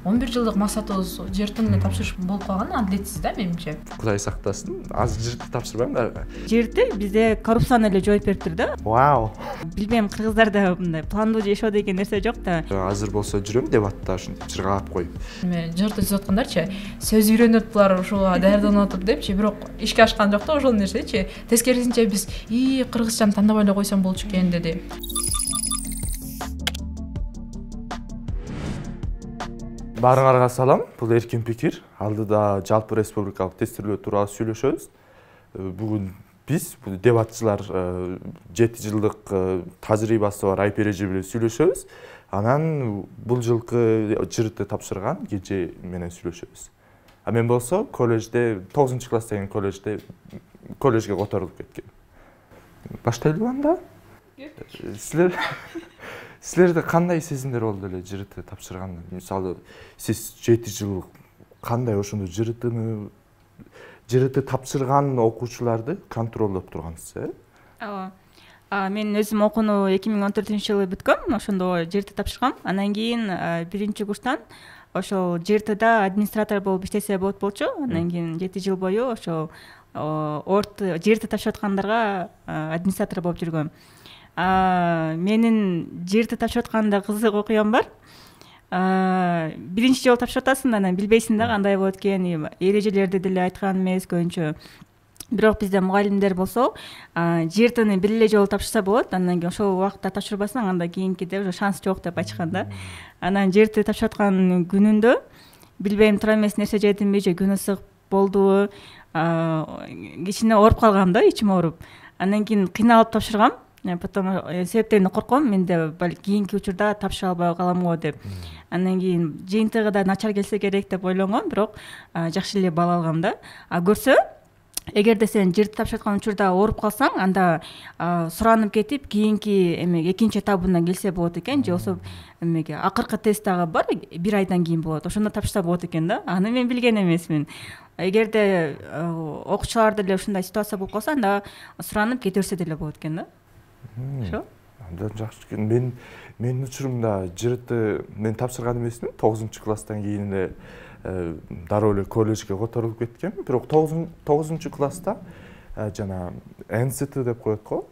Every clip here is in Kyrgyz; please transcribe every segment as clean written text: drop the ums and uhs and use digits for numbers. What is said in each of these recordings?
11 жылдык максатыбыз жертин эле тапшырыш болуп калган, адилетсиз да менимче. Кудай сактасын, азыр жерти тапшырбайм да. Жерти бизде коррупцияны эле жооп бериптир да. Вау. Билбейм, кыргыздарда мындай пландуу жашоо деген нерсе жок да. Азыр болсо жүрөм дебатта ушинтип чыргаап коюп. Эми жерти түзүп аткандарчы, сөз үйрөнүп булар ушуга даярданып атып депчи, бирок ишке ашкан жок да ошол нерсечи. Тескерисинче биз кыргызчаны тандабай эле койсом болчу экен деди. Баарыңарга салам. Бул эркин пикир. Алдыда жалпы республикалык тестирөө тууралуу сүйлөшөбүз. Бүгүн биз бул дебатчылар 7 жылдык тажрыйбасы бар айып эреже менен сүйлөшөбүз. Анан бул жылкы жырты тапшырган кеже менен сүйлөшөбүз. А мен болсо колледжде 9-класстагы колледжге которулуп кеткем. Баштайлыбы анда? Силерде кандай сезимдер болду эле жырты тапшырганда? Мисалы, сиз 7 жыл кандай ошондо жырты тапшырган окуучуларды контролдоп тургансыз, э? Ооба. Мен өзүм окууну 2014-жылы бүткөм, ошондо жырты тапшыргам. Анан кийин 1-курстан ошол жыртыда администратор болуп иштесе болот болчу. Анан кийин 7 жыл бою ошол жырты тапшырып аткандарга администратор болуп жүргөм. Менин жерти тапшырып атканда кызык окуям бар. Биринчи жолу тапшырып атасың, анан билбейсиң да кандай болот экен, эрежелерди деле айткан эмес көбүнчө. Бирок бизде мугалимдер болсо, жертини бир эле жолу тапшырса болот, андан кийин ошол убакытта тапшырбасаң, анда кийинкиде уже шанс жок деп айтышкан да. Анан жерти тапшырып аткан күнүндө билбейм, тура эмес нерсе жедимби же күнү ысык болдубу, кичине ооруп калгам да, ичим ооруп. Андан кийин кыйналып тапшыргам. Потом себептерине корком, менде кийинки учурда тапшыра албай калам го деп. Андан кийин жыйынтыгы да начар келсе керек деп ойлонгом, бирок жакшы эле бал алгам да. Көрсө, эгерде сен жерти тапшырып аткан учурда ооруп калсаң, анда суранып кетип, кийинки экинчи этабына келсе болот экен, же болсо акыркы тест дагы бар, 1 айдан кийин болот. Ошондо тапшырса болот экен да. Аны мен билген эмесмин. Эгерде окуучуларда деле ушундай ситуация болуп калса, анда суранып кете берсе деле болот экен да. Шо? Андан жакшы экен. Менин учурумда жырты мен тапшырган эмесмин. 9-класстан кийин эле дароо эле колледжге которулуп кеткем. Бирок 9-класста жана НСТ деп коет го.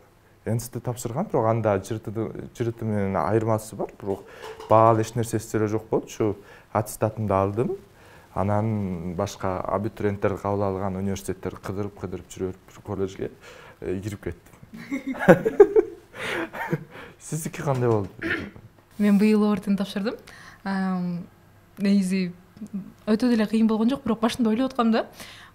НСТ тапшырган, бирок анда жырты менен айырмасы бар. Бирок баалы эч нерсеси деле жок болчу. Аттестатымды алдым. Анан башка абитуриенттер кабыл алган университеттер кыдырып жүрүп колледжге кирип кеттим. Сиздики кандай болду? Мен быйыл ортун тапшырдым. Негизи өтө деле кыйын болгон жок, бирок башында ойлоп аткам да.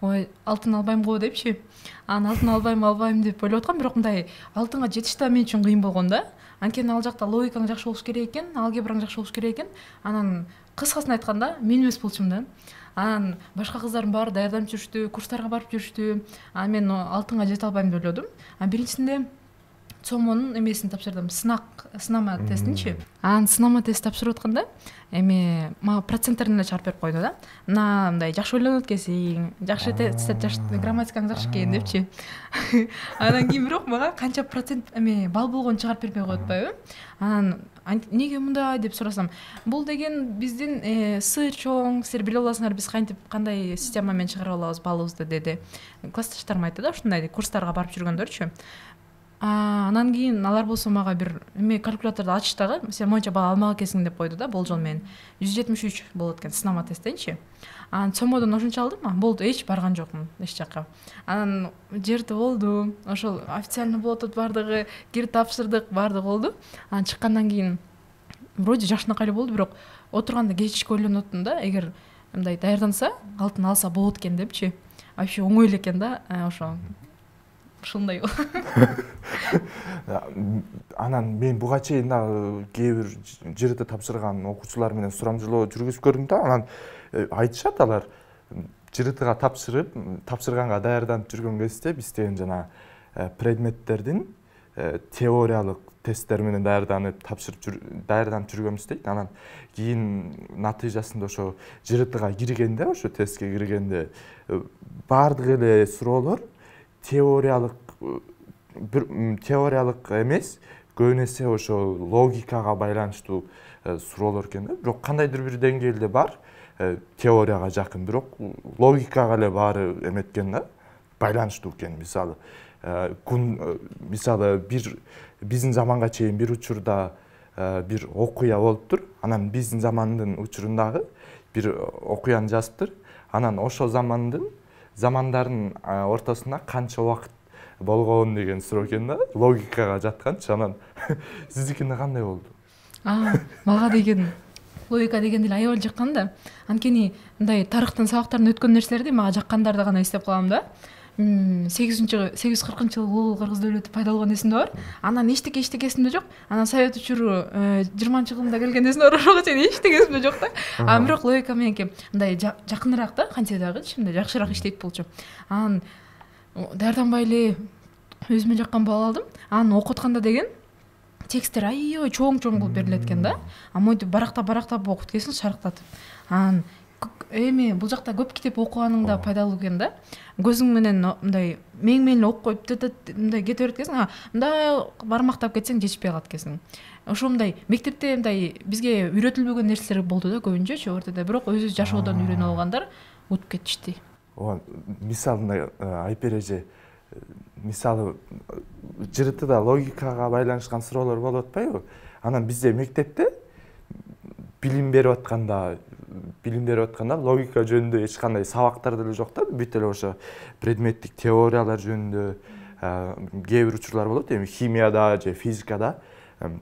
Ой, алтын албайм го депчи. Алтын албайм деп ойлоп аткам, бирок мындай алтынга жетиш да мен үчүн кыйын болгон да. Анткени ал жакта логикаң жакшы болуш керек экен, алгебраң жакшы болуш керек экен. Анан кыскасын айтканда, мен эмес болчумун да. Анан башка кыздардын баары даярданып жүрүштү, курстарга барып жүрүштү. Мен алтынга жете албайм деп ойлодум. Биринчисинде ЦОМОнун эмесин тапшырдым, сынама тестинчи. Анан сынама тест тапшырып атканда, мага проценттерин эле чыгарып берип койду да. Мындай жакшы ойлонот экенсиң, жакшы грамматикаң жакшы экен депчи. Анан кийин бирок мага канча процент бал болгонун чыгарып бербей коет атпайбы. Анан неге мындай деп сурасам, бул деген биздин сы чоң, силер биле аласыңар, биз кандай система менен чыгарып алабыз балыбызды деди. Классташтарым айтты да, ушундай курстарга барып жүргөндөрчү. Анан кийин алар болсо мага бир калькуляторду ачыштагы, сен моюнча бала алмак экенсиң деп койду да, болжол менен 173 болот экен сынама тесттенчи. Анан ЦОМОдон ошончо алдым, болду, эч барган жокмун эч жакка. Анан жерти болду, ошол официально болуп атат бардыгы, кирип тапшырдык, бардыгы болду. Анан чыккандан кийин вроде жакшынакай эле болду, бирок отурганда кечке ойлонуп аттым да, эгер мындай даярданса, алтын алса болот экен депчи. Вообще оңой эле экен да, ушундай. Анан мен буга чейин кээ бир жырты тапшырган окуучулар менен сурамжылоо жүргүзүп көрдүм да. Анан айтышат алар жыртыга тапшырганга даярданып жүргөн кезде биз деген жана предметтердин теориялык тесттер менен даярданып жүргөнбүз дейт. Анан кийин натыйжасында ошо жыртыга киргенде, ошо тестке киргенде баардык эле суроолор теориялык эмес, көбүнесе ошо логикага байланыштуу суроолор экен да. Бирок кандайдыр бир деңгээлде бар, теорияга жакын, бирок логикага эле баары эметкен да, байланыштуу экен. Мисалы биздин заманга чейин бир учурда бир окуя болуптур. Анан биздин замандын учурундагы бир окуяны жазыптыр. Анан ошол замандардын ортосунда канча убакыт болгон деген суроо экен да, логикага жатканчы. Анан сиздикинде кандай болду? Мага деген логика деген деле аябай жаккан да. Анткени мындай тарыхтын сабактарында өткөн нерселерди мага жаккандарды гана эстеп калам да. 840-жылы улуу кыргыз дөөлөтү пайда болгон эсимде бар. Анан эчтеке эсимде жок. Анан совет учуру 20-жылында келген эсимде бар. Ошого чейин эчтеке эсимде жок да. Бирок логика мененки мындай жакыныраак да, кантсе дагы ичимде жакшыраак иштейт болчу. Анан даярданбай эле өзүмө жаккан балл алдым. Анан окутканда деген тексттер аябай чоң кылып берилет экен да. Монтип барактап окуп кетсең шарктатып. Анан эми бул жакта көп китеп окуганың да пайдалуу экен да. Көзүң менен мындай мең окуп коюп мындай кете берет экенсиң. Мындай бармактап кетсең жетишпей калат экенсиң. Ошо мындай мектепте мындай бизге үйрөтүлбөгөн нерселер болду да көбүнчөчү ортодо. Бирок өзү жашоодон үйрөнүп алгандар утуп кетишти. Мисалы Айпер эже, мисалы ЖРТда логикага байланышкан суроолор болуп атпайбы? Анан бизде мектепте билим берип атканда логика жөнүндө эч кандай сабактар деле жок да. Бүт эле ошо предметтик теориялар жөнүндө кээ бир учурлар болот. Эми химияда же физикада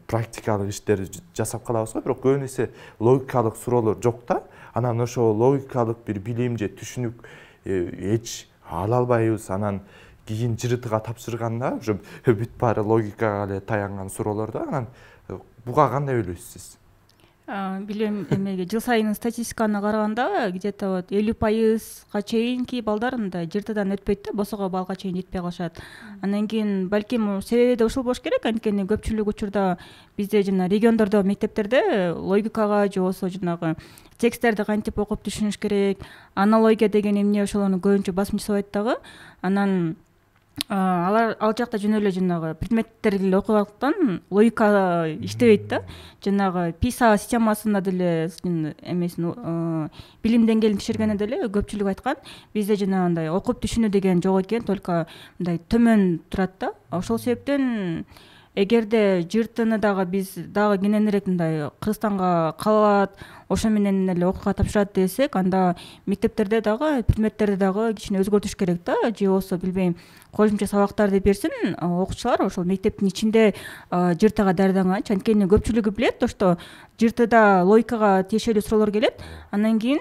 практикалык иштерди жасап калабыз го, бирок көбүн эсе логикалык суроолор жок да. Анан ошо логикалык бир билим же түшүнүк эч ала албайбыз. Анан кийин ЖРТга тапшырганда уже бүт баары логикага эле таянган суроолор да. Анан буга кандай ойлойсуз сиз? Билем, эмеге жыл сайын статистиканы караганда где-то вот 50%га чейинки балдар мындай ЖРТдан өтпөйт да, босого балга чейин жетпей калышат. Андан кийин балким себеби да ушул болуш керек. Анткени көпчүлүк учурда бизде жана региондордо мектептерде логикага же болбосо жанагы тексттерди кантип окуп түшүнүш керек, аналогия деген эмне, ошолорну көбүнчө басым жасабайт дагы. Анан ал жакта жөн эле жанагы предметтерди эле окугандыктан логика иштебейт да. Жанагы PISA системасында деле эмесин билим деңгээлин текшергенде деле көпчүлүк айткан, бизде жанагындай окуп түшүнүү деген жок экен, только мындай төмөн турат да. Ошол себептен эгерде ЖРТны дагы биз дагы кененирээк мындай Кыргызстанга калат, ошо менен эле окууга тапшырат десек, анда мектептерде дагы предметтерди дагы кичине өзгөртүш керек да, же болбосо билбейм, кошумча сабактарды берсин окуучулар ошол мектептин ичинде ЖРТга даярданганчы. Анткени көпчүлүгү билет, что ЖРТда логикага тиешелүү суроолор келет. Андан кийин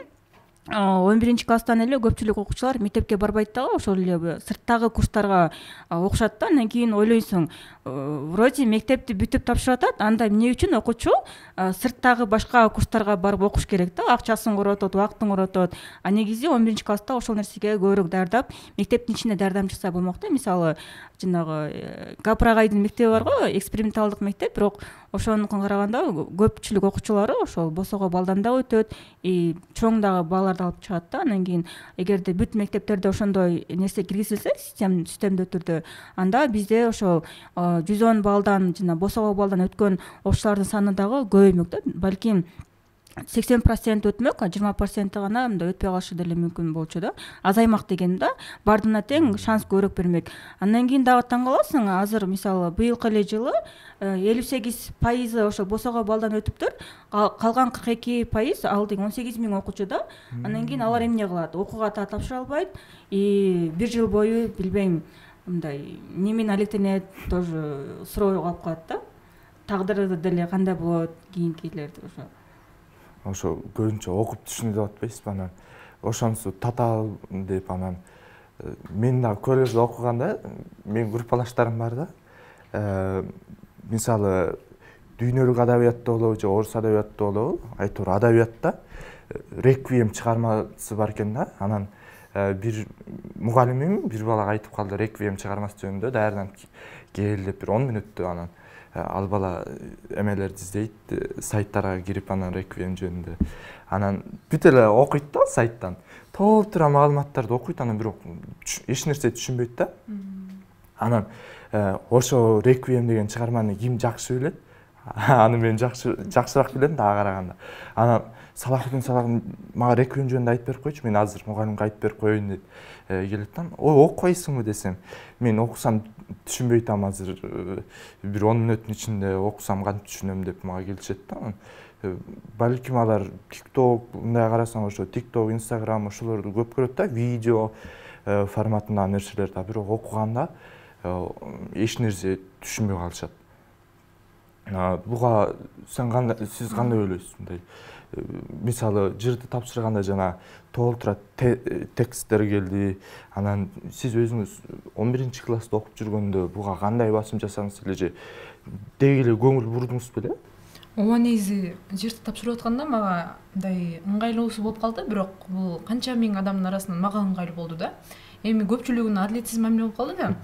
11-класстан эле көпчүлүк окуучулар мектепке барбайт дагы, ошол эле сырттагы курстарга окушат да. Андан кийин ойлойсуң, вроде мектепти бүтүп тапшырып атат, анда эмне үчүн окуучу сырттагы башка курстарга барып окуш керек да, акчасын коротот, убактын коротот. А негизи 11-класста ошол нерсеге көбүрөөк даярдап, мектептин ичинде даярданып чыкса болмок да. Мисалы жанагы Капрагайдын мектеби бар го, эксперименталдык мектеп, бирок ошонукун караганда көпчүлүк окуучулары ошол босого балдан да өтөт, чоң дагы балларды алып чыгат да. Андан кийин эгерде бүт мектептерде ошондой нерсе киргизилсе системдүү түрдө, анда бизде ошол 110 балдан жана босого балдан өткөн окуучулардын саны дагы көбөймөк да. Балким 80% өтмөк, 20% гана мындай өтпөй калышы деле мүмкүн болчу да. Азаймак деген да, бардына тең шанс көбүрөөк бермек. Андан кийин дагы таң каласың, азыр мисалы быйылкы эле жылы 58% ошо босого балдан өтүптүр. Калган 42% ал деген 18.000 окуучу да. Андан кийин алар эмне кылат? Окууга тапшыра албайт, бир жыл бою билбейм, мындай немени алектенет, тоже суроо калып калат да. Тагдыры деле кандай болот кийинкилерди ошо көбүнчө окуп түшүнүү деп атпайсызбы? Анан ошонусу татаал деп, анан мен дагы колледжде окуганда менин группалаштарым бар да. Мисалы дүйнөлүк адабиятта болобу же орус адабиятта болобу, айтор адабиятта реквием чыгармасы бар экен да. Анан бир мугалимим бир балага айтып калды, реквием чыгармасы жөнүндө даярданып кел деп, бир 10 мүнөттө. Анан ал бала эмелерди издейт, сайттарга кирип, анан реквием жөнүндө анан бүт эле окуйт да, сайттан толтура маалыматтарды окуйт, анан бирок эч нерсе түшүнбөйт да. Анан ошо реквием деген чыгарманы ким жакшы билет? аны мен жакшыраак билем да ага караганда. Анан Салахудин мага реквием жөнүндө айтып берип койчу, мен азыр мугалимге айтып берип коеюн деп келет да. Ой, окуйсуңбу десем, мен окусам түшүнбөй атам азыр, бир 10 мүнөттүн ичинде окусам кантип түшүнөм деп мага келишет да. Балким алар TikTok, мындай карасаң ошо TikTok, Instagram ошолорду көп көрөт да, видео форматындагы нерселер да, бирок окуганда эч нерсе түшүнбөй калышат. Буга сиз кандай ойлойсуз? Мындай мисалы жырды тапшырганда жана толтура тексттер келди, анан сиз өзүңүз 11-класста окуп жүргөндө буга кандай басым жасаңыз эле же деги эле көңүл бурдуңуз беле? Ооба, негизи жырды тапшырып атканда мага мындай ыңгайлуусу болуп калды, бирок бул канча миң адамдын арасынан мага ыңгайлуу болду да. Эми көпчүлүгүнө адилетсиз мамиле болуп калды да.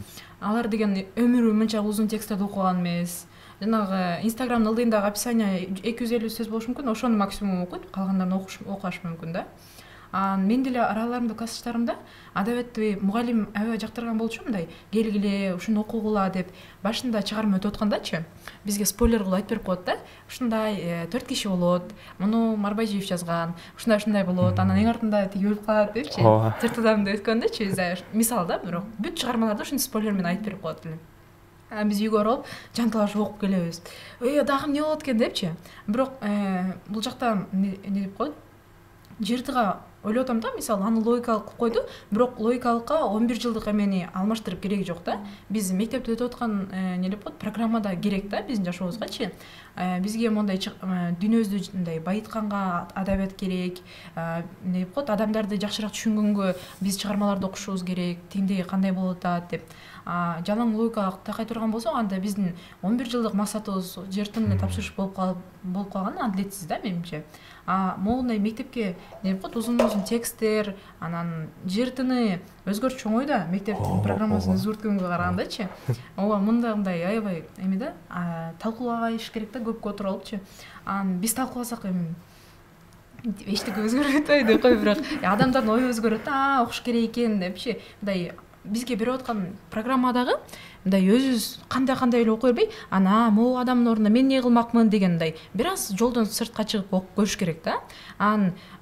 Алар деген өмүрү мынча узун тексттерди окуган эмес. Жанагы Инстаграмдын ылдыйындагы описание 250 сөз болушу мүмкүн, ошону максимум окуйт, калгандарын окуш мүмкүн да. Мен деле араларымда классташтарымда адабиятты мугалим аябай жактырган болчу, мындай келгиле, ушуну окугула деп башында чыгарма өтүп аткандачы, бизге спойлер кылып айтып берип коет да. Ушундай 4 киши болот, муну Марбажиев жазган, ушундай болот, анан эң артында тиги өлүп калат депчи. Жыртыдамды өткөндөчү, мисал да, бирок бүт чыгармаларда ушундай спойлер менен айтып берип коет эле. Биз үйгө барып жанталашып окуп келебиз. Дагы эмне болот экен депчи. Бирок бул жакта эмне деп коет? Жыртыга ойлоп атам да, мисалы аны логикалык кылып койду, бирок логикалыкка 11 жылдык эмени алмаштырып кереги жок да. Биз мектепте өтүп аткан эмне деп коет, программада керек да биздин жашообузгачы. Бизге мондай дүйнөбүздү мындай байытканга адабият керек, эмне деп коет, адамдарды жакшыраак түшүнгөнгө биз чыгармаларды окушубуз керек, тиндеги кандай болуп атат деп. Жалаң логикага такай турган болсок, анда биздин 11 жылдык максатыбыз жыртыны тапшырыш болуп калганы адилетсиз да менимче. Моундай мектепке эмне деп коет, узун тексттер, анан жыртыны өзгөртүш оңой да, мектептин программасын өзгөрткөнгө карагандачы. Ооба, мындай аябай эме да, талкуулаш керек да, көпкө отуруп алыпчы. Биз талкууласак эми эчтеке өзгөрбөйт деп кой, бирок адамдардын ою өзгөрөт да, окуш керек экен депчи. Мындай бизге берип аткан программадагы мындай өзүбүз кандай эле окуй бербей, могу адамдын ордуна мен эмне кылмакмын дегендей бир аз жолдон сыртка чыгып окуп көрүш керек да.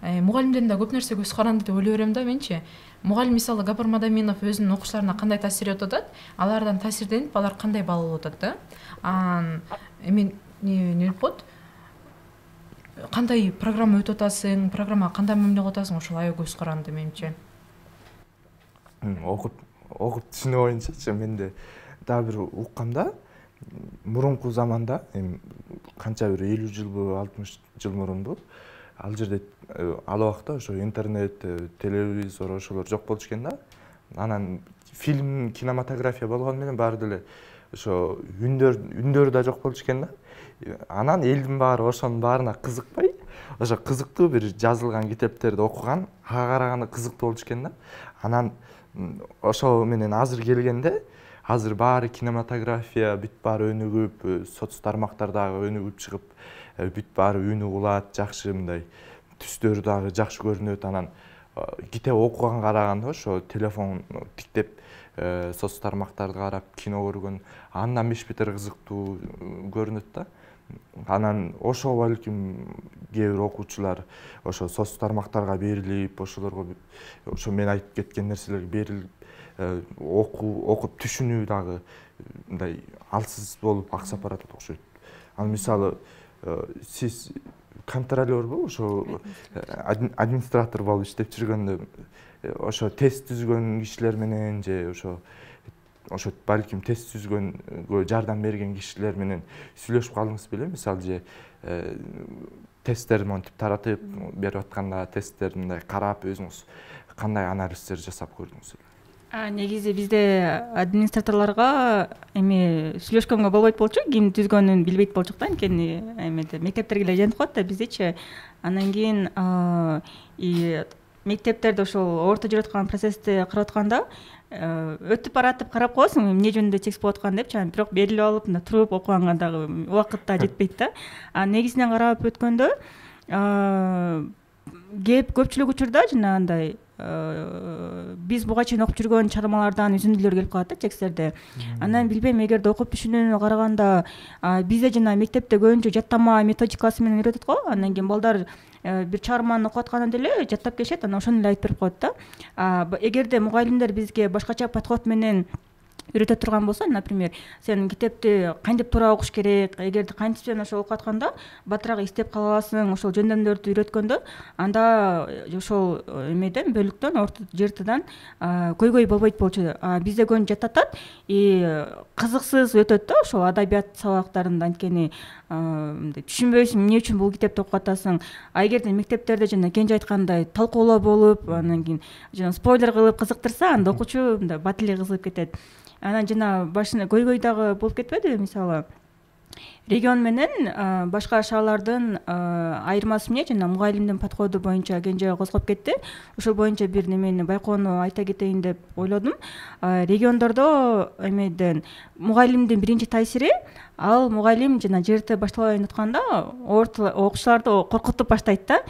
Мугалимдердин да көп нерсе көз каранды деп ойлой берем да менчи. Мугалим мисалы Гапар Мадаминов өзүнүн окуучуларына кандай таасир этип атат, алардан таасирденип, алар кандай бал алып атат да. Эми эмне деп коет? Кандай программа өтүп атасың, программага кандай мамиле кылып атасың, ошол аябай көз каранды менимче. Окуп түшүнүү боюнчачы менде дагы бир уккамда, мурунку заманда, канча бир 50 жылбы, 60 жыл мурунбу, ал жерде ал убакта ошо интернет, телевизор ошолор жок болчу экен да. Анан фильм, кинематография болгону менен баары деле ошо үндөр да жок болчу экен да. Анан элдин баары ошонун баарына кызыкпай, ошо кызыктуу бир жазылган китептерди окуган, ага караганда кызыктуу болчу экен да. Анан ошол менен азыр келгенде, азыр баары кинематография, бүт баары өнүгүп, соц тармактардагы өнүгүп чыгып, бүт баары үнү улат, жакшы мындай түстөр дагы жакшы көрүнөт. Анан китеп окуганга караганда ошо телефон тиктеп, соц тармактарды карап, кино көргөн, андан беш бетер кызыктуу көрүнөт да. Анан ошо балким кээ бир окуучулар ошо соц тармактарга берилип, ошолорго ошо мен айтып кеткен нерселерге берилип, окуп түшүнүү дагы мындай алсыз болуп аксап баратат окшойт. Мисалы сиз контролёрбу, ошо администратор болуп иштеп жүргөндө ошо тест түзгөн кишилер менен же ошо балким тест түзгөнгө жардам берген кишилер менен сүйлөшүп калдыңыз беле? Мисалы же тесттерди монтип таратып берип атканда тесттерди мындай карап өзүңүз кандай анализдер жасап көрдүңүз? Негизи бизде администраторлорго эми сүйлөшкөнгө болбойт болчу, ким түзгөнүн билбейт болчук да, анткени эмеде мектептерге эле жентип коет да биздечи. Анан кийин мектептерде ошол орто жүрүп аткан процессти карап атканда өтүп баратып карап коесуң, эмне жөнүндө текст болуп аткан депчи, бирок берилип алып мына туруп окуганга дагы убакыт да жетпейт да. Негизинен карап өткөндө кеп көпчүлүк учурда жанагындай биз буга чейин окуп жүргөн чыгармалардан үзүндүлөр келип калат да тексттерде. Анан билбейм, эгерде окуп түшүнүүнү караганда бизде жана мектепте көбүнчө жаттама методикасы менен үйрөтөт го. Андан кийин балдар бир чыгарманы окуп атканда деле жаттап келишет, анан ошону эле айтып берип коет да. Эгерде мугалимдер бизге башкача подход менен үйрөтө турган болсо, например, сен китепти кантип туура окуш керек, эгерде кантип сен ошол окуп атканда батыраак эстеп кала аласың, ошол жөндөмдөрдү үйрөткөндө, анда ошол эмеден бөлүктөн жыртыдан көйгөй болбойт болчу. Бизде көбүнчө жаттатат, кызыксыз өтөт да ошол адабият сабактарында, анткени түшүнбөйсүң, эмне үчүн бул китепти окуп атасың. Эгерде мектептерде жана Кенже айткандай талкуулоо болуп, анан кийин жана спойлер кылып кызыктырса, анда окуучу мындай бат эле кызыгып кетет. Анан жана башында көйгөй дагы болуп кетпеди, мисалы регион менен башка шаарлардын айырмасы эмне жана мугалимдин подходу боюнча Кенже козгоп кетти. Ошол боюнча бир немени байкоону айта кетейин деп ойлодум. Региондордо эмеден мугалимдин биринчи таасири, ал мугалим жана ЖРТ башталбай атканда окуучуларды коркутуп баштайт да.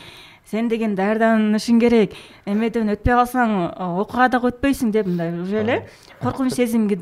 Сен деген даярданышың керек, эмеден өтпөй калсаң окууга дагы өтпөйсүң деп мындай уже эле коркунуч сезимге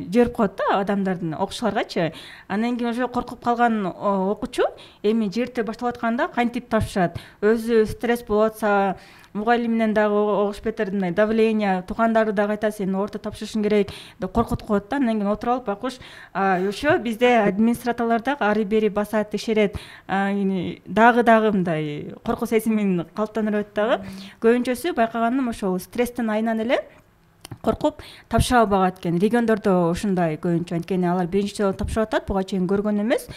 жиберип коет да адамдардын, окуучуларгачы. Анан кийин уже коркуп калган окуучу эми ЖРТ башталып атканда кантип тапшырат, өзү стресс болуп атса, мугалиминен дагы окушпай мындай давление, туугандары дагы айтат сен орто тапшырышың керек деп коркутуп коет да. Анан кийин отуруп алып байкуш, ошо бизде администраторлор дагы ары бери басат, текшерет, дагы мындай коркуу сезимин калыптандырып дагы. Көбүнчөсү байкаганым ошол стресстен айынан эле коркуп тапшыра албагат экен. Региондордо ушундай көбүнчө, анткени алар биринчи жолу тапшырып атат, буга чейин көргөн эмес,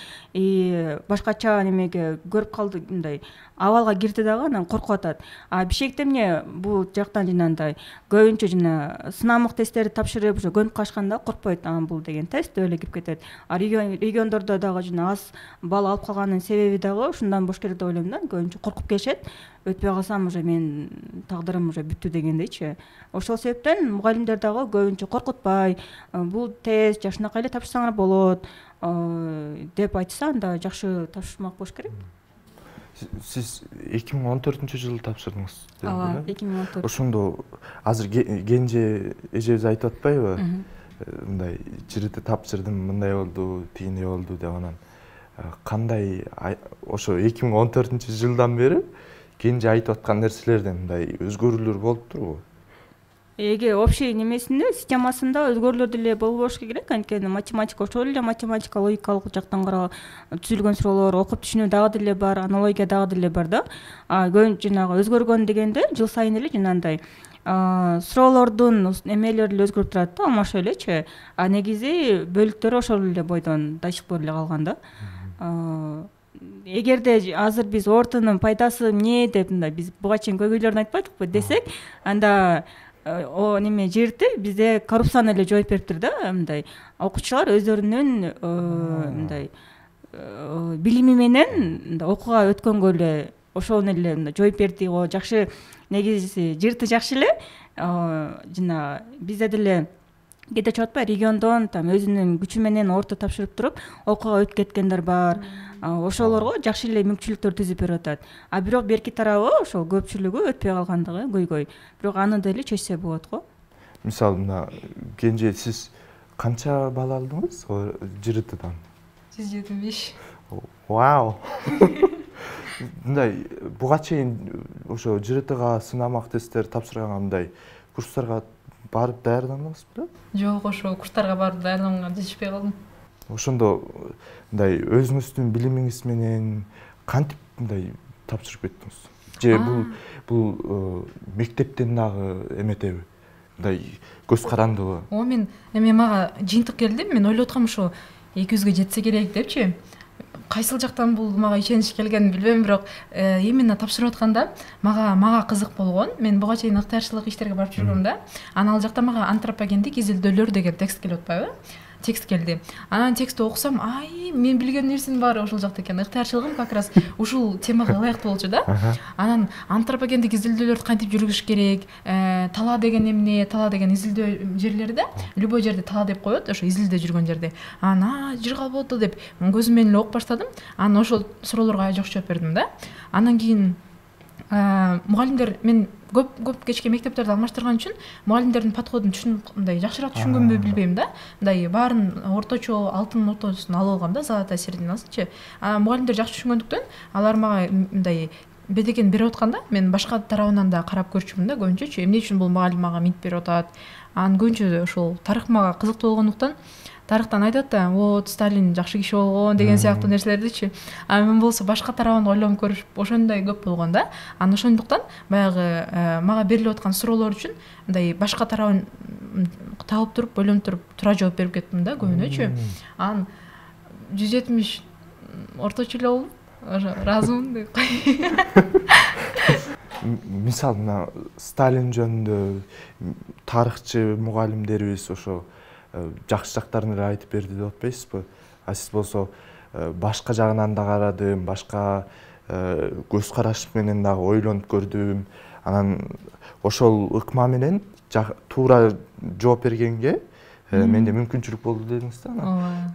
башкача немеге көрүп калды, мындай абалга кирди дагы, анан коркуп атат. Бишкекте эмне бул жактан жанагындай көбүнчө жана сынамык тесттерди тапшырып уже көнүп калышканда коркпойт, бул деген тест деп эле кирип кетет. Региондордо дагы жана аз балл алып калганын себеби дагы ушундан болуш керек деп ойлойм да. Көбүнчө коркуп келишет, өтпөй калсам уже менин тагдырым уже бүттү дегендейчи. Ошол себептен мугалимдер дагы көбүнчө коркутпай, бул тест жашынакай эле тапшырсаңар болот деп айтса, анда жакшы тапшырмак болуш керек. Сиз 2014-жылы тапшырдыңыз. Ооба, 2014. Ошондо азыр Кенже эжебиз айтып атпайбы? Мындай ЖРТ тапшырдым, мындай болду, тигиндей болду деп. Анан кандай ошо 2014-жылдан бери Кенже айтып аткан нерселерден мындай өзгөрүүлөр болуп турбу? Эге общий немесинде, системасында өзгөрүүлөр деле болбош керек, анткени математика ошол эле математика логикалык жактан түзүлгөн суроолор, окуп түшүнүү дагы деле бар, аналогия дагы деле бар да. Көбүнчө жанагы өзгөргөн дегенде жыл сайын эле жанагындай суроолордун эмелери эле өзгөрүп турат да, ошол элечи. Негизи бөлүктөрү ошол эле бойдон до сих пор эле калган да. Эгерде азыр биз ортонун пайдасы эмне деп мындай биз буга чейин көйгөйлөрүн айтпадыкпы десек, анда неме ЖРТ бизде коррупцияны эле жооп бериптир да. Мындай окуучулар өздөрүнүн мындай билими менен окууга өткөнгө эле ошону эле жооп берди. Жакшы, негизи ЖРТ жакшы эле. Жана бизде деле кете чыгып атпайбы, региондон там өзүнүн күчү менен орто тапшырып туруп окууга өтүп кеткендер бар. Ошолорго жакшы эле мүмкүнчүлүктөр түзүп берип атат. Бирок берки тарабы ошол көпчүлүгү өтпөй калгандыгы көйгөй. Бирок аны деле чечсе болот го. Мисалы мына Кенже, сиз канча балл алдыңыз ЖРТдан? 175. Вау. Мындай буга чейин ошо ЖРТга сынамак тесттер тапшырганга мындай курстарга барып даярдандыңыз беле? Жок, ошо курстарга барып даярданганга жетишпей калдым. Ошондо мындай өзүңүздүн билимиңиз менен кантип мындай тапшырып кеттиңиз? Же бул мектептен дагы эметеби? Мындай көз карандыбы? Мен мага жыйынтык келди. Мен ойлоп аткам ошо 200гө жетсе керек депчи. Кайсыл жактан бул мага ишенич келгенин билбейм, бирок именно тапшырып атканда мага кызык болгон. Мен буга чейин ыктыярчылык иштерге барып жүргөм да. Анан ал жакта мага антропогендик изилдөөлөр деген текст келип атпайбы? Текст келди. Анан текстти окусам, мен билген нерсенин баары ошол жакта экен. Ыктыярчылыгым как раз ушул темага ылайыктуу болчу да. Анан антропогендик изилдөөлөрдү кантип жүргүзүш керек, тала деген эмне, тала деген изилдөө жерлерде, любой жерде тала деп коет, ошо изилдөө жүргөн жерде. Анан жыргал болду деп көзүм менен эле окуп баштадым. Анан ошол суроолорго жок жооп бердим да. Анан кийин мугалимдер мен көп кечке мектептерди алмаштырган үчүн мугалимдердин подходун мындай жакшыраак түшүнгөнбү билбейм да. Мындай баарын орточо алтын ортосун алып алгам да, золотая серединасынчы. Мугалимдер жакшы түшүнгөндүктөн алар мага мындай бедеген берип атканда мен башка тарабынан да карап көрчүмүн да көбүнчөчү. Эмне үчүн бул мугалим мага минтип берип атат? Анын көбүнчө ошол тарых мага кызыктуу болгондуктан тарыхтан айтат да, вот Сталин жакшы киши болгон деген сыяктуу нерселердичи. Мен болсо башка тарабын ойлонуп көрүп ошондой көп болгон да. Ошондуктан баягы мага берилип аткан суроолор үчүн мындай башка тарабын таап туруп, ойлонуп туруп туура жооп берип кеттим да көбүнчө. 170 орточо эле болдум. Ыраазымын деп кой. Мисалы мына Сталин жөнүндө тарыхчы мугалимдерибиз ошо жакшы жактарын эле айтып берди деп атпайсызбы? Сиз болсо башка жагынан да карадым, башка көз караш менен дагы ойлонуп көрдүм. Анан ошол ыкма менен туура жооп бергенге менде мүмкүнчүлүк болду дедиңиз да.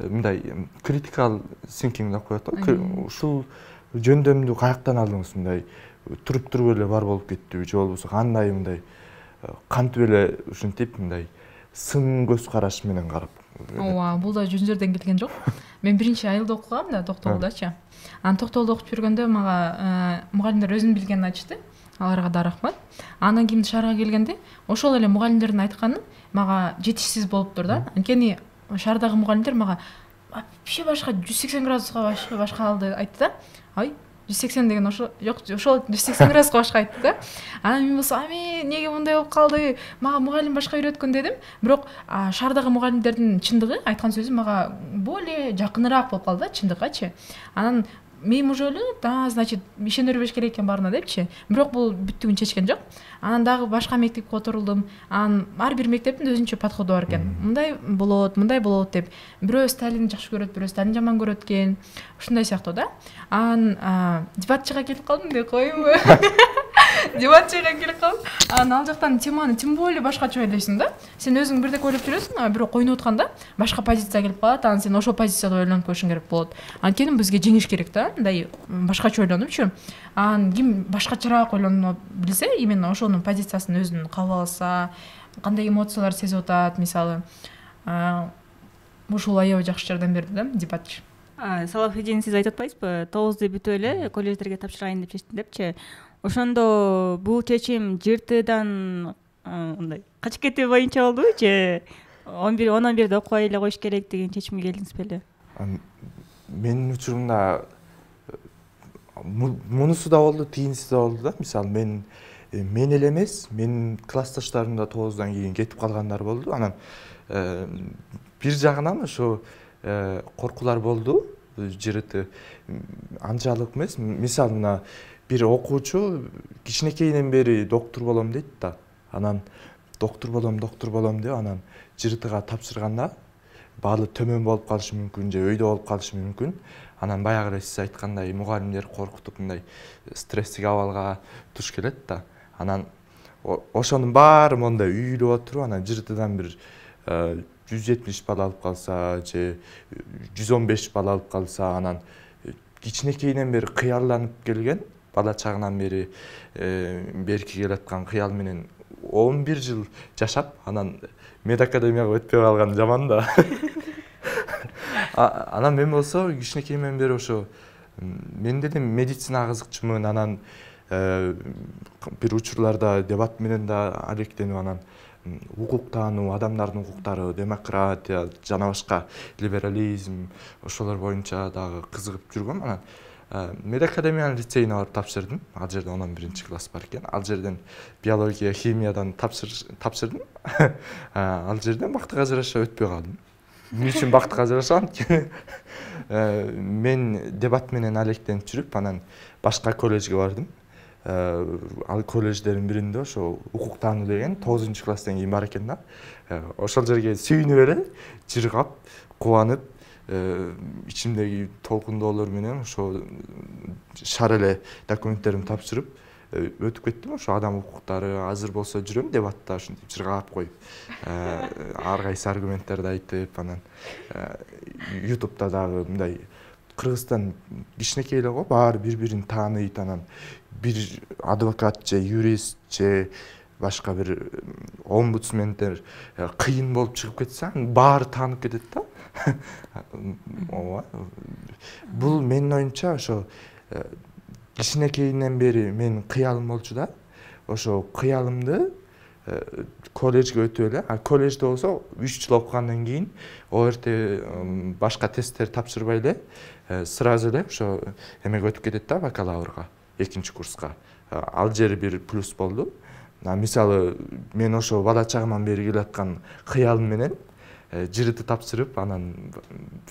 Мындай critical thinking деп коет го. Ушул жөндөмдү каяктан алдыңыз? Мындай туруп эле бар болуп кеттиби, же болбосо кандай мындай кантип эле ушинтип мындай сын көз караш менен карап? Бул да жүз жерден келген жок. Мен биринчи айылда окугам да, Токтогулдачы. Анан Токтогулда окуп жүргөндө мага мугалимдер өзүнүн билгенин айтышты. Аларга да рахмат. Анан кийин шаарга келгенде ошол эле мугалимдердин айтканы мага жетишсиз болуптур да. Анткени шаардагы мугалимдер мага вообще башка 180 градуска башка алды айтты да. 180 деген ошо жок, ошол 180 градуска башка айтты да. Анан мен болсо, неге мындай болуп калды? Мага мугалим башка үйрөткөн дедим. Бирок шаардагы мугалимдердин чындыгы, айткан сөзү мага более жакыныраак болуп калды да чындыккачы. Анан мен уже эле, значит, ишене бербеш керек экен баарына депчи. Бирок бул бүттүгүн чечкен жок. Анан дагы башка мектепке которулдум. Анан ар бир мектептин өзүнчө подходу бар экен. Мындай болот деп. Бирөө Сталин жакшы көрөт, бирөө Сталин жаман көрөт экен. Ушундай сыяктуу да. Анан дебатчыга келип калдым деп коюмбу. Дебатчыга келип калдым. Анан ал жактан теманы тем более башкача ойлойсуң да. Сен өзүң бирдек ойлоп жүрөсүң, бирок ойноп атканда башка позиция келип калат. Анан сен ошол позицияда ойлонуп коюшуң керек болот. Анткени бизге жеңиш керек да. Мындай башкача ойлонупчу. Анан ким башкачараак ойлонуп билсе, именно ошонун позициясын өзүн кабыл алса, кандай эмоциялар сезип атат, мисалы. Ушул аябай жакшы жардам берди да, дебатчы. Салахиддин, сиз айтып атпайсызбы, 9-ду бүтүп эле колледждерге тапшырайын деп чечтим депчи. Ошондо бул чечим ЖРТдан мындай качып кетүү боюнча болдубу же 11-11де окубай эле коюш керек деген чечимге келдиңиз беле? Менин учурумда мунусу да болду, тигиниси да болду да. Мисалы мен эле эмес, менин классташтарым да 9-дан кийин кетип калгандар болду. Анан бир жагынан ошо коркуулар болду. ЖРТ анчалык эмес. Мисалы мына бир окуучу кичинекейинен бери доктор болом дейт да. Анан доктор болом деп анан ЖРТга тапшырганда баалы төмөн болуп калышы мүмкүн, же өйдө болуп калышы мүмкүн. Анан баягы эле сиз айткандай мугалимдер коркутуп мындай стресстик абалга туш келет да. Анан ошонун баары мондай үйүлүп отуруп, анан ЖРТдан бир 170 балл алып калса, же 115 балл алып калса, анан кичинекейинен бери кыялданып келген, бала чагынан бери берки келаткан кыял менен 11 жыл жашап, анан медакадемияга өтпөй калган жаман да. Анан мен болсо кичинекейимден бери ошо мен дедим медицинага кызыкчумун. Анан бир учурларда дебат менен да алектенип, анан укуктануу, адамдардын укуктары, демократия жана башка либерализм ошолор боюнча дагы кызыгып жүргөм. Анан медакадемиянын лицейине барып тапшырдым. Ал жерде 11 класс бар экен. Ал жерден биология, химиядан тапшырдым. Ал жерден бактыга жараша өтпөй калдым. Эмне үчүн бактыга жараша? Анткени мен дебат менен алектенип жүрүп, анан башка колледжге бардым. Ал колледждердин биринде ошо укуктануу деген 9-класстан кийин бар экен да. Ошол жерге сүйүнүп эле, жыргап, кубанып, ичимдеги толкундоолор менен ошо шар эле документтеримди тапшырып өтүп кеттим. Ошо адам укуктары азыр болсо жүрөм дебатта ушинтип жыргап коюп, ар кайсы аргументтерди айтып, анан YouTube'да дагы мындай Кыргызстан кичинекей эле го, баары бири-бирин тааныйт, анан бир адвокат же юрист же башка бир омбудсмендер кыйын болуп чыгып кетсе, баары таанып кетет да. Ооба. Бул менин оюмча ошо кичинекейинен бери менин кыялым болчу да. Ошо кыялымды колледжге өтүп эле, колледжде болсо 3 жыл окугандан кийин ОРТ башка тесттер тапшырбай эле сразу эле ошо эмеге өтүп кетет да, бакалаврга, 2-чи курска. Ал жери бир плюс болду. Мисалы, мен ошо бала чагымдан бери келаткан кыялым менен ЖРТ тапшырып, анан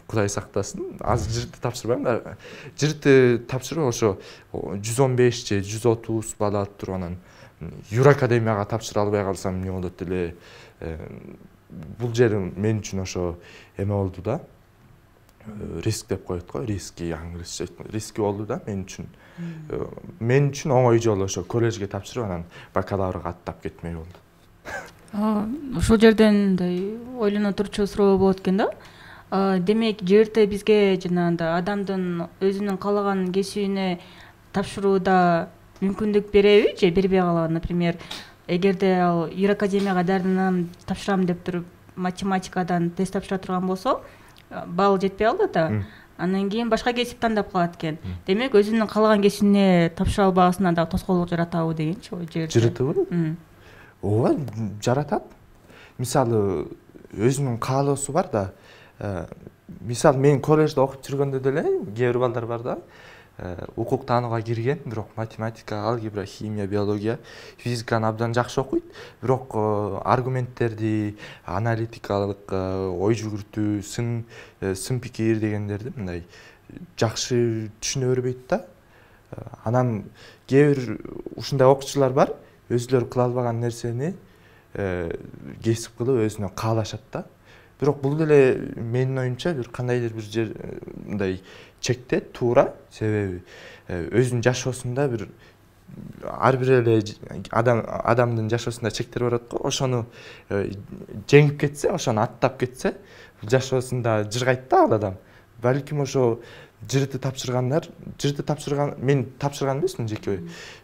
Кудай сактасын, азыр ЖРТ тапшырбайм да. ЖРТ тапшырып ошо 115 же 130 балл алып туруп, анан Юракадемияга тапшыра албай калсам эмне болот эле. Бул жери мен үчүн ошо эме болду да. Риск деп коет го, риски англисче риски болду да мен үчүн. Мен үчүн оңой жол ошо колледжге тапшырып, анан бакалаврга аттап кетмей болду. Ошол жерден мындай ойлоно турчу суроо болот экен да. Демек, ЖРТ бизге жанагындай адамдын өзүнүн каалаган кесибине тапшырууда мүмкүндүк береби же бербей калабы? Например, эгерде ал Юракадемияга дардынам тапшырам деп туруп математикадан тест тапшыра турган болсо, балл жетпей калды да. Андан кийин башка кесип тандап калат экен. Демек, өзүнүн каалаган кесибине тапшыра албагасына да тоскоолдук жаратабы дегенчи ЖРТбы? Ооба, жаратат. Мисалы, өзүнүн каалоосу бар да. Мисалы, мен колледжде окуп жүргөндө деле кээ бир балдар бар да. Укук таанууга кирген, бирок математика, алгебра, химия, биология, физиканы абдан жакшы окуйт. Бирок аргументтерди, аналитикалык ой жүгүртүү, сын пикир дегендерди мындай жакшы түшүнө бербейт да. Анан кээ бир ушундай окуучулар бар, өзүлөрү кыла албаган нерсени кесип кылып өзүнө каалашат да. Бирок бул деле менин оюмча бир кандайдыр бир жер мындай чекте туура, себеби өзүнүн жашоосунда бир ар бир эле адамдын жашоосунда чектер барат го. Ошону жеңип кетсе, ошону аттап кетсе, жашоосунда жыргайт да ал адам. Балким ошо ЖРТ тапшырган, мен тапшырган эмесмин жеке.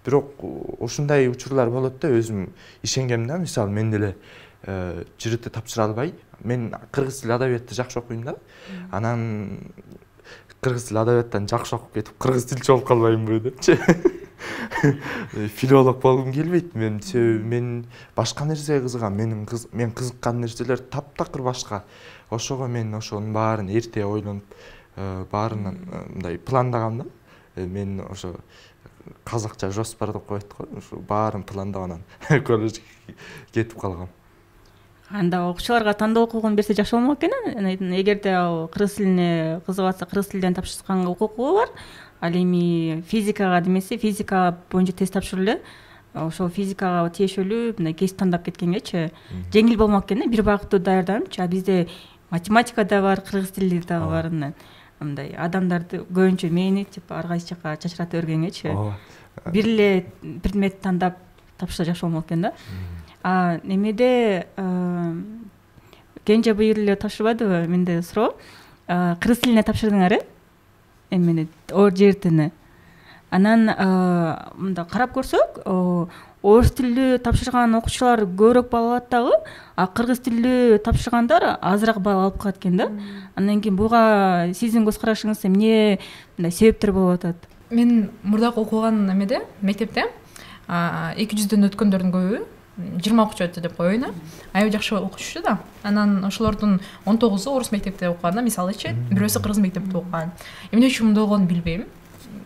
Бирок ушундай учурлар болот да, өзүм ишенгем да. Мисалы, мен деле ЖРТ тапшыра албай, мен кыргыз тил адабиятты жакшы окуйм да. Анан кыргыз тил адабияттан жакшы окуп кетип, кыргыз тилчи болуп калбаймбы депчи. Филолог болгум келбейт мен. Мен башка нерсеге кызыгам. Мен кызыккан нерселер таптакыр башка. Ошого мен ошонун баарын эрте ойлонуп, баарынан мындай пландагам да. Мен ошо казакча жоспар деп коет го. Ошо баарын пландап анан колледжге кетип калгам. Анда окуучуларга тандоо окугун берсе жакшы болмок экен. Эгерде ал кыргыз тилине кызыгып атса, кыргыз тилден тапшырганга укугу бар. Ал эми физикага демесе, физика боюнча тест тапшырып эле, ошол физикага тиешелүү мындай кесип тандап кеткенгечи жеңил болмок экен. Бир багыттуу даярданымчы. А бизде математика да бар, кыргыз тили да бар. Мындай адамдарды көбүнчө мени тип ар кайсы жака чачырата бергенгечи бир эле предмет тандап тапшырса жакшы болмок экен да. Немеде кенже быйыл эле тапшырбадыбы? Менде суроо. Кыргыз тилине тапшырдыңар, эмне ЖРТни. Анан мында карап көрсөк, орус тилдүү тапшырган окуучулар көбүрөөк балл алат дагы, а кыргыз тилдүү тапшыргандар азыраак балл алып калат экен да. Андан кийин буга сиздин көз карашыңыз эмне мындай себептер болуп атат? Мен мурдагы окуган эмеде, мектепте 200дөн өткөндөрдүн көбү 20 окуучу өттү деп коеюн. Аябай жакшы окуучу да. Анан ошолордун 19-у орус мектепте окуган да, мисалычы, бирөөсү кыргыз мектепте окуган. Эмне үчүн мындай болгонун билбейм.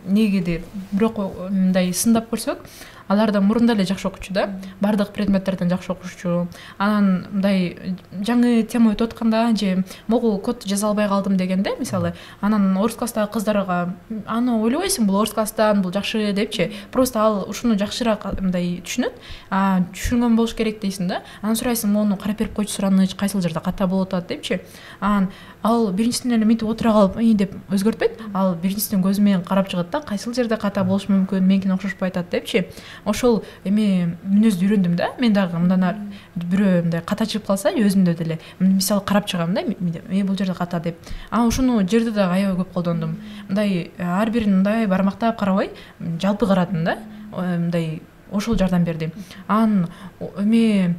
Негедир. Бирок мындай сындап көрсөк, алар да мурунда эле жакшы окуучу да. Бардык предметтерден жакшы окуучу. Анан мындай жаңы тема өтүп атканда же могул код жаза албай калдым дегенде, мисалы, анан орус класстагы кыздарга аны ойлобойсуң, бул орус класстан, бул жакшы депчи. Просто ал ушуну жакшыраак мындай түшүнөт. Түшүнгөн болуш керек дейсиң да. Анан сурайсың, мону карап берип койчу, сураныч кайсыл жерде ката болуп атат депчи. Анан ал биринчисинен эле мынтип отура калып деп өзгөртпөйт, ал биринчисинин көзү менен карап чыгат да, кайсыл жерде ката болушу мүмкүн, меникине окшошпой атат депчи. Ошол эме мүнөздү үйрөндүм да. Мен дагы мындан бирөө мындай ката чыгып калса өзүмдө деле мисалы карап чыгам да, бул жерде ката деп. Ошону жерде дагы аябай көп колдондум. Мындай ар бирин мындай бармактап карабай, жалпы карадым да. Мындай ошол жардам берди. Эме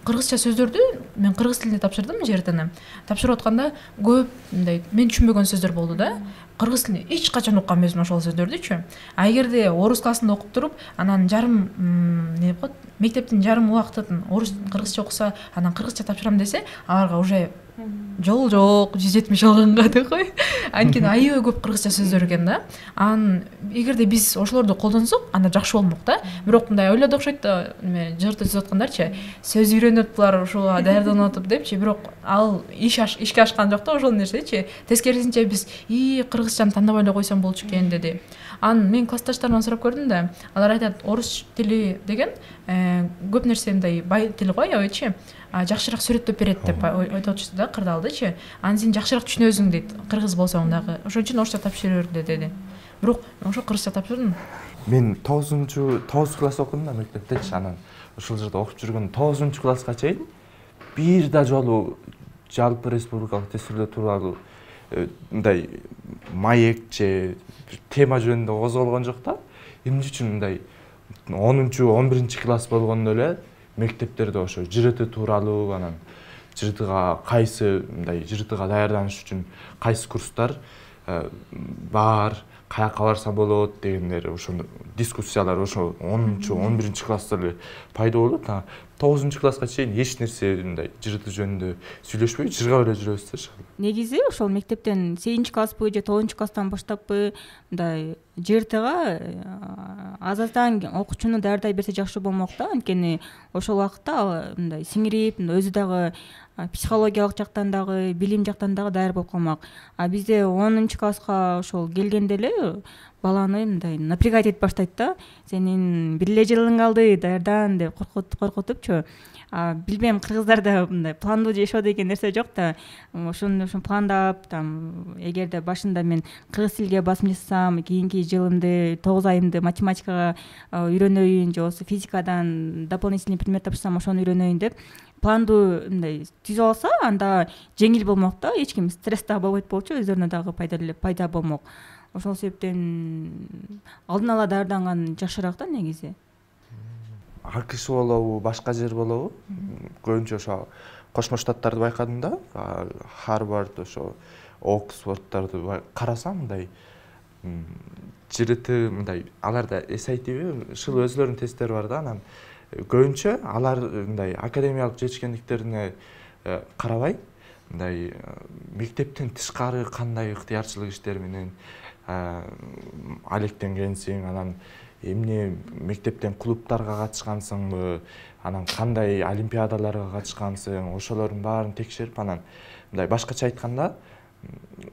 кыргызча сөздөрдү мен кыргыз тилинде тапшырдым жертени. Тапшырып атканда көп мындай мен түшүнбөгөн сөздөр болду да. Кыргыз тилинде эч качан уккан эмесмин ошол сөздөрдүчү. Эгерде орус классында окуп туруп, анан жарым эмне коет, мектептин жарым убактын орус кыргызча окуса, анан кыргызча тапшырам десе, аларга уже жол жок, 170 алганга деп кой. Анткени аябай көп кыргызча сөздөр экен да. Эгерде биз ошолорду колдонсок, анда жакшы болмок да. Бирок мындай ойлоду окшойт да, жырты түзүп аткандарчы, сөз үйрөнүп булар ошого даярданып атып депчи, бирок ал ишке ашкан жок да ошол нерсечи. Тескерисинче биз кыргызчаны тандабай эле койсом болчу экен деди. Мен классташтарымдан сурап көрдүм да, алар айтат, орус тили деген көп нерсе мындай бай тил го, аябайчы. Жакшыраак сүрөттөп берет деп айтып да, кырдаалдычы. Сен жакшыраак түшүнөсүң дейт, кыргыз болсоң дагы. Ошон үчүн орусча тапшырып бер деди. Бирок ошо кыргызча тапшырдым. Мен 9 класс окудум да мектептечи, анан ошол жерде окуп жүргөн 9 класска чейин бир да жолу жалпы республикалык тестилөө тууралуу мындай маек же тема жөнүндө козголгон жок да. Эмне үчүн мындай 10-11 класс болгондо эле мектептерде ошо ЖРТ тууралуу, анан ЖРТга кайсы мындай ЖРТга даярданыш үчүн кайсы курстар бар, каяка барса болот дегендер, ошо дискуссиялар ошо 10-11 класста эле пайда болот. 9 класска чейин эч нерсе мындай ЖРТ жөнүндө сүйлөшпөй, жыргап эле жүрөбүз да. Негизи ошол мектептен 8 класспы же 9 класстан баштаппы мындай ЖРТга азаздан окуучуну даярдай берсе жакшы болмок да. Анткени ошол убакытта мындай сиңирип, өзү дагы психологиялык жактан дагы, билим жактан дагы даяр болуп калмак. Бизде 10 класска ошол келгенде эле баланы мындай напрягать этип баштайт да. Сенин 1 эле жылың калды, даярдан деп коркутупчу. Билбейм, кыргыздарда мындай пландуу жашоо деген нерсе жок да. Ошону пландап, эгерде башында мен кыргыз тилге басым жасасам, кийинки жылымды 9 айымды математикага үйрөнөйүн же болбосо физикадан дополнительный предмет тапшырсам ошону үйрөнөйүн деп планду мындай түзүп алса, анда жеңил болмок да. Эч ким стресс дагы болбойт болчу, өздөрүнө дагы пайда болмок. Ошол себептен алдын ала даярданган жакшыраак да негизи. АКШ болобу, башка жер болобу, көбүнчө ошо Кошмо Штаттарды байкадым да, Харвард, ошо Оксфордтарды карасам, мындай ЖРТ мындай аларда SAT, ушул өзлөрүнүн тесттери бар да, анан көбүнчө алар мындай академиялык жетишкендиктерине карабай, мындай мектептен тышкары кандай ыктыярчылык иштер менен алектенгенсиң, анан эмне мектептен клубтарга катышкансыңбы, анан кандай олимпиадаларга катышкансың, ошолордун баарын текшерип, анан мындай башкача айтканда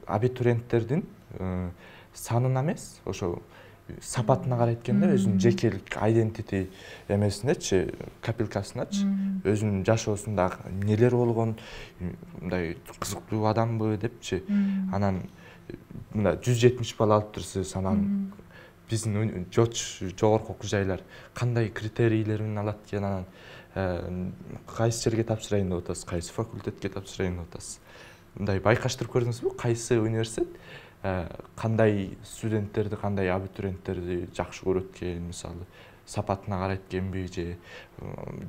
абитуриенттердин санына эмес, ошо сапатына карайт экен да, өзүнүн жекелик identity эмесиндечи, копилкасыначы, өзүнүн жашоосунда нелер болгон, мындай кызыктуу адамбы депчи. Анан мына 170 балл алып турсуз, анан биздин жогорку окуу жайлар кандай критерийлер менен алат экен, анан кайсы жерге тапшырайын деп атасыз, кайсы факультетке тапшырайын деп атасыз. Мындай байкаштырып көрдүңүзбү, кайсы университет кандай студенттерди, кандай абитуриенттерди жакшы көрөт экен, мисалы сапатына карайт экенби же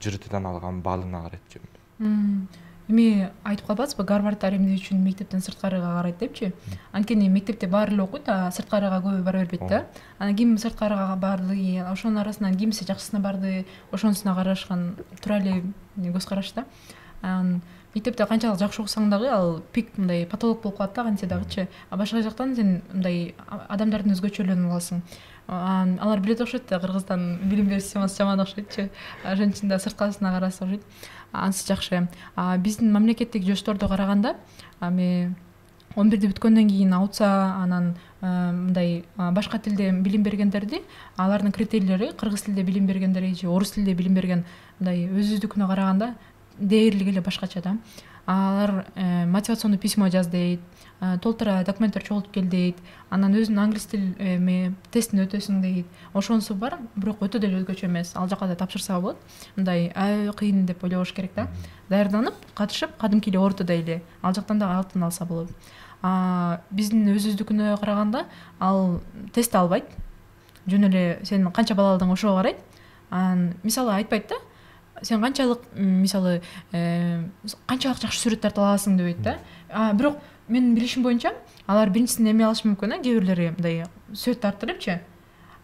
ЖРТдан алган балына карайт экенби? Эми айтып калбадыңызбы, Гарвардтар эмне үчүн мектептен сырткарыга карайт депчи? Анткени мектепте баары эле окуйт, сырткарыга көбү бара бербейт да. Анан ким сырткарыга барды, ошонун арасынан кимиси жакшысына барды, ошонусуна карашкан тура эле көз караш да. Мектепте канчалык жакшы окусаң дагы ал пик мындай потолок болуп калат да, кантсе дагычы. Башка жактан сен мындай адамдардын өзгөчөлүгүн аласың. Алар билет окшойт да, Кыргызстан билим берүү системасы жаман окшойтчу. Ошон үчүн да сырткарысына караса окшойт. Анысы жакшы. Биздин мамлекеттик жошторду караганда, эми 11-ди бүткөндөн кийин аутса, анан мындай башка тилде билим бергендерди, алардын критерийлери кыргыз тилде билим бергендер же орус тилде билим берген мындай өзүбүздүкүнө караганда дээрлиги эле башкача да. алар мотивационный письмо жаз дейт, толтура документтер чогултуп кел дейт, анан өзүнүн англис тил тестин өтөсүң дейт. Ошонусу бар, бирок өтө деле өзгөчө эмес. Ал жака да тапшырса болот. Мындай аябай кыйын деп ойлобош керек да. Даярданып, катышып, кадимки эле ортодой эле ал жактан да алтын алса болот. Биздин өзүбүздүкүнө караганда ал тест албайт. Жөн эле сен канча балл алдың ошого карайт. Мисалы айтпайт да. Сен канчалык мисалы канчалык жакшы сүрөт тарта аласың дебейт да. Бирок менин билишим боюнча алар биринчисинде эме алышы мүмкүн, кээ бирлери мындай сүрөт тартырыпчы.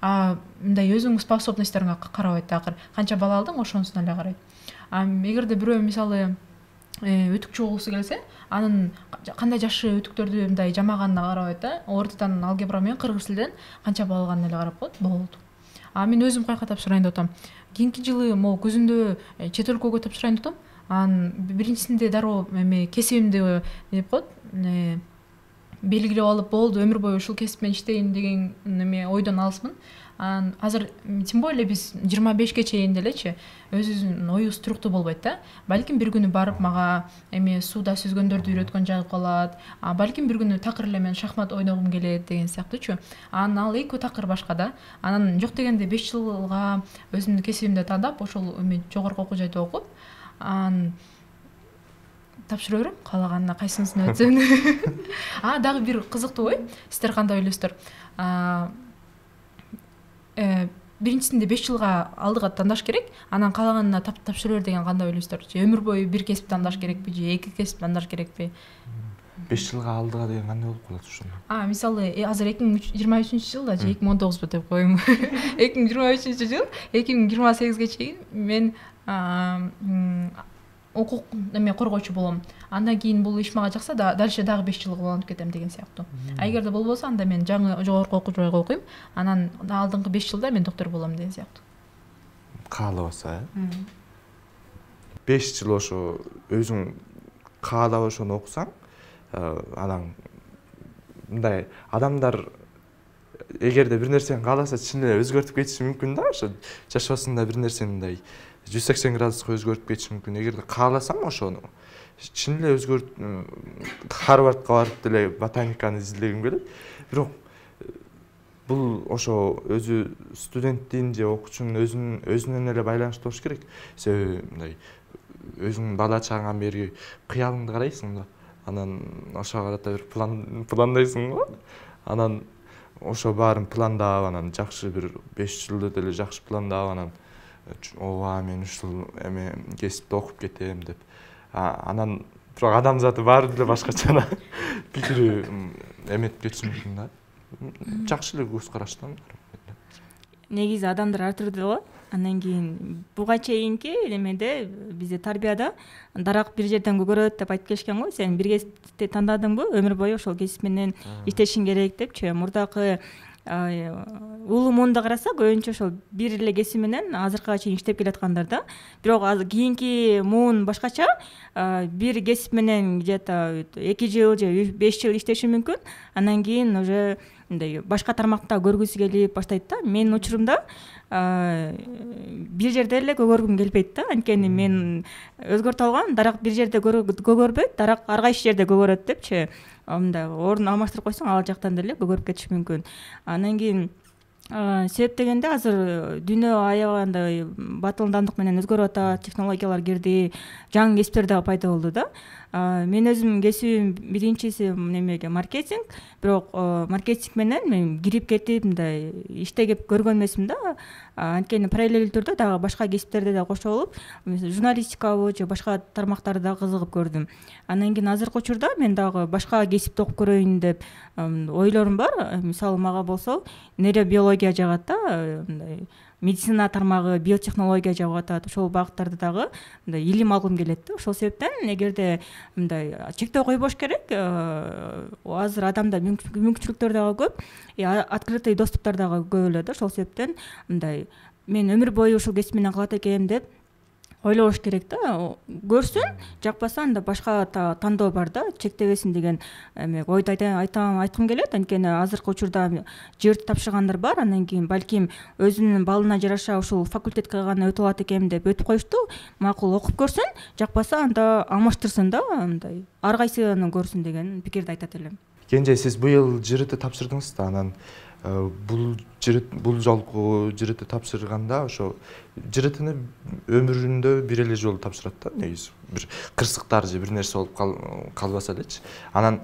Мындай өзүңүн способностторуңа карабайт акыр. Канча балл алдың ошонусуна эле карайт. Эгерде бирөө мисалы өтүкчү болгусу келсе, анын кандай жакшы өтүктөрдү мындай жамаганына карабайт да. Ортодон алгебра менен кыргыз тилден канча балл алганына эле карап коет, болду. Мен өзүм кайка тапшырайын деп атам. Кийинки жылы могу күзүндө чет өлкөгө тапшырайын деп атам. Биринчисинде дароо кесибимди деп коет, белгилеп алып болду, өмүр бою ушул кесип менен иштейин деген ойдон алысмын. Азыр тем более биз 25ке чейин делечи өзүбүздүн оюбуз туруктуу болбойт да. Балким бир күнү барып мага сууда сүзгөндөрдү үйрөткөн жагып калат. Балким бир күнү такыр эле мен шахмат ойногум келет деген сыяктуучу. Ал экөө такыр башка да. Анан жок дегенде 5 жылга өзүмдүн кесибимди тандап, ошол жогорку окуу жайда окуп, тапшыра берем, каалаганына кайсынысын өтсөм. Дагы бир кызыктуу ой. Сиздер кандай ойлойсуздар? Биринчисинде 5 жылга алдыга тандаш керек, анан каалаганына тапшыра бер деген кандай ойлойсуздар? Же өмүр бою бир кесип тандаш керекпи, же эки кесип тандаш керекпи? 5 жылга алдыга деген кандай болуп калат ошондо? Мисалы азыр 2023-жылда же 2019 деп коеюм. 2023-жыл 2028ге чейин мен укук коргоочу болом. Андан кийин бул иш мага жакса да, дальше дагы 5 жылга уланып кетем деген сыяктуу. Эгерде болбосо, анда мен жаңы жогорку окуу жайга окуйм, анан алдыңкы 5 жылда мен доктор болом деген сыяктуу. Каалабаса, 5 жыл ошо өзүң каалап ошону окусаң, анан мындай адамдар эгерде бир нерсени кааласа чын эле өзгөртүп кетиши мүмкүн да, ошо жашоосунда бир нерсени мындай 180 градуска өзгөртүп кетиши мүмкүн. Эгерде кааласаң ошону чын эле Харвардга барып деле ботаниканы изилдегим келет. Бирок бул ошо өзү студенттин же окуучунун өзүнөн эле байланыштуу болуш керек. Себеби мындай өзүң бала чагыңан бери кыялыңды карайсың да. Анан ошого карата бир пландайсың го. Анан ошо баарын пландап, анан жакшы бир 5 жылды деле жакшы пландап, анан мен ушул кесипти окуп кетем деп. Анан бирок адамзаты баары деле башкача пикири эметип кетиши мүмкүн да. Жакшы эле көз караштан. Негизи адамдар ар түрдүү го. Андан кийин буга чейинки немеде бизде тарбияда дарак бир жерден көгөрөт деп айтып келишкен го. Сен бир кесипти тандадыңбы, өмүр бою ошол кесип менен иштешиң керек депчи. Мурдакы улуу муунда карасак, көбүнчө ошол бир эле кесип менен азыркыга чейин иштеп келаткандар да. Бирок кийинки муун башкача, бир кесип менен где-то 2 жыл же 5 жыл иштеши мүмкүн. Андан кийин уже мындай башка тармакта көргүсү келип баштайт да. Менин учурумда бир жерде эле көгөргүм келбейт да. Анткени мен өзгөртүп алгам, дарак бир жерде көгөрбөйт, дарак ар кайсы жерде көгөрөт депчи. Мындай орун алмаштырып койсоң, ал жактан деле көгөрүп кетиши мүмкүн. Андан кийин себеп дегенде азыр дүйнө аябай батылдандык менен өзгөрүп атат, технологиялар кирди, жаңы кесиптер дагы пайда болду да. Мен өзүм кесибим биринчиси немеге маркетинг, бирок маркетинг менен мен кирип кетип мындай иштегип көргөн эмесмин да. Анткени параллель түрдө дагы башка кесиптерде да кошулуп, журналистикабы же башка тармактарды да кызыгып көрдүм. Андан кийин азыркы учурда мен дагы башка кесипти окуп көрөйүн деп ойлорум бар. Мисалы мага болсо нейробиология жагат да, мындай медицина тармагы, биотехнология жагып атат. Ошол багыттарды дагы мындай илим алгым келет да. Ошол себептен эгерде мындай чектөө койбош керек, азыр адамда мүмкүнчүлүктөр дагы көп, открытый доступтар дагы көп эле да. Ошол себептен мындай мен өмүр бою ушул кесип менен калат экеним деп ойлош керек да. Көрсүн, жакпаса анда башка тандоо бар да, чектебесин деген ойду айткым келет. Анткени азыркы учурда жерди тапшыргандар бар, андан кийин балким өзүнүн балына жараша ушул факультетке гана өтүп алат экенмин деп өтүп коюшту. Макул окуп көрсүн, жакпаса анда алмаштырсын да, мындай ар кайсыны көрсүн деген пикирди айтат элем. Кенже, сиз быйыл ЖРТ тапшырдыңыз да, анан бул жолку ЖРТ тапшырганда ошо ЖРТны өмүрүндө бир эле жолу тапшырат да, негизи бир кырсыктар же бир нерсе болуп калбаса элечи. Анан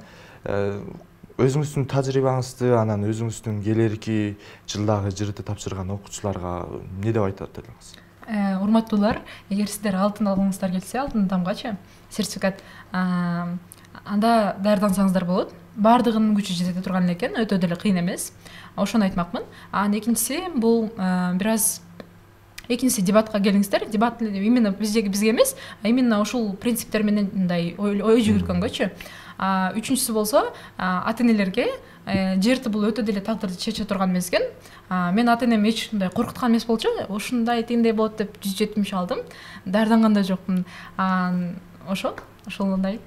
өзүңүздүн тажрыйбаңызды, анан өзүңүздүн келерки жылдагы ЖРТ тапшырган окуучуларга эмне деп айтат элеңиз? Урматтуулар, эгер сиздер алтын алгыңыздар келсе, алтын тамгачы сертификат анда даярдансаңыздар болот. Бардыгынын күчү жете турган экен, өтө деле кыйын эмес. Ошону айтмакмын. Анан экинчиси бул экинчиси дебатка келиңиздер. Дебат именно бизге эмес, а именно ушул принциптер менен мындай ой жүгүргөнгөчү. Үчүнчүсү болсо ата-энелерге ЖРТ бул өтө деле тагдырды чече турган эмес экен. Мен ата-энем эч мындай коркуткан эмес болчу. Ушундай тигиндей болот деп 170 алдым. Даярданган да жокмун. Ошондой.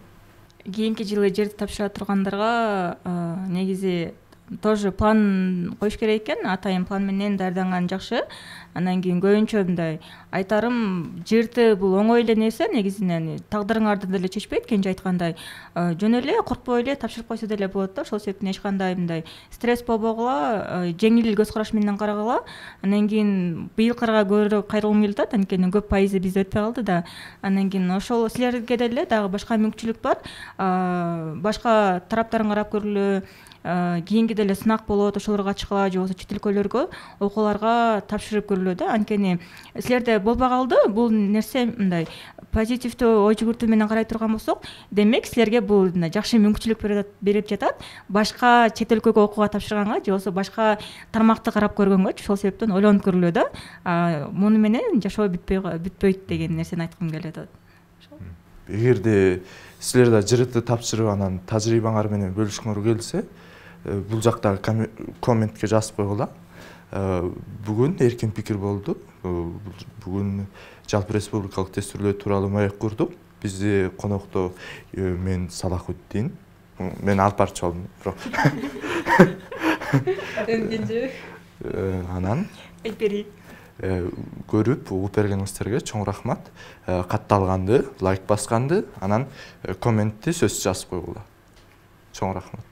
Кийинки жылы ЖРТ тапшыра тургандарга негизи тоже план коюш керек экен. Атайын план менен даярданган жакшы. Андан кийин көбүнчө мындай айтарым, ЖРТ бул оңой эле нерсе, негизинен тагдырыңарды деле чечпейт. Кенже айткандай, жөн эле коркпой эле тапшырып койсо деле болот да. Ошол себептен эч кандай мындай стресс болбогула, жеңил көз караш менен карагыла. Андан кийин быйылкыга көбүрөөк кайрылгым келип атат, анткени көп пайызы бизде өтпөй калды да. Андан кийин ошол силерге деле дагы башка мүмкүнчүлүк бар. Башка тараптарын карап көргүлө. Кийинки деле сынак болот, ошолорго чыккыла же болбосо чет өлкөлөргө окууларга тапшырып көрүлөт да. Анткени силерде болбой калды, бул нерсе мындай позитивдүү ой жүгүртүү менен карай турган болсок, демек силерге бул жакшы мүмкүнчүлүк берип жатат. Башка чет өлкөгө окууга тапшырганга же болбосо башка тармакты карап көргөнгөчү. Ошол себептен ойлонуп көрүлөө да. Муну менен жашоо бүтпөйт деген нерсени айткым келет. Эгерде силер да ЖРТ тапшырып анан тажрыйбаңар менен бөлүшкүңөр келсе, бул жакта комментке жазып койгула. Бүгүн эркин пикир болду. Бүгүн жалпы республикалык тестирүүлөр тууралуу маек курдук. Бизде конокто мен Салахутдин, мен Алпарч болдум. Анан көрүп угуп бергениңиздерге чоң рахмат. Катталганды, лайк басканды, анан комментти сөзсүз жазып койгула. Чоң рахмат.